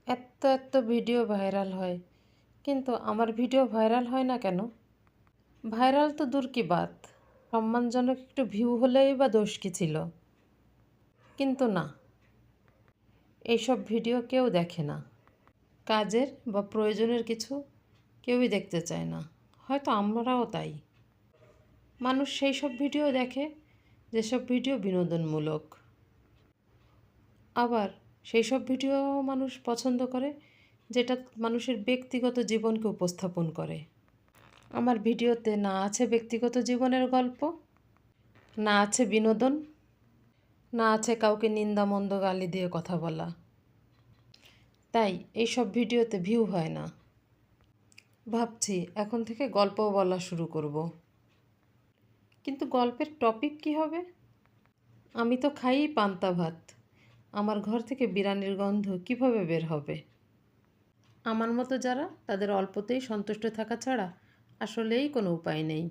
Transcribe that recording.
এত এত video viral হয়, কিন্তু আমার ভিডিও ভাইরাল হয় না কেন? ভাইরাল তো দূর কি বাত, সম্মানজনক একটু ভিউ হলেই বা দোষ কী ছিল? কিন্তু না, এইসব ভিডিও কেউ দেখে না। কাজের বা প্রয়োজনের কিছু কেউই দেখতে চায় না, হয়তো আমরাও তাই। মানুষ সেই সব ভিডিও দেখে যেসব ভিডিও বিনোদনমূলক। আবার সেই সব ভিডিও মানুষ পছন্দ করে যেটা মানুষের ব্যক্তিগত জীবনকে উপস্থাপন করে। আমার ভিডিওতে না আছে ব্যক্তিগত জীবনের গল্প, না আছে বিনোদন, না আছে কাউকে নিন্দামন্দ গালি দিয়ে কথা বলা। তাই এইসব ভিডিওতে ভিউ হয় না। ভাবছি এখন থেকে গল্পও বলা শুরু করব। কিন্তু গল্পের টপিক কী হবে? আমি তো খাইই পান্তা ভাত, আমার ঘর থেকে বিরিয়ানির গন্ধ কিভাবে বের হবে? আমার মতো যারা, তাদের অল্পতেই সন্তুষ্ট থাকা ছাড়া আসলেই কোনো উপায় নেই।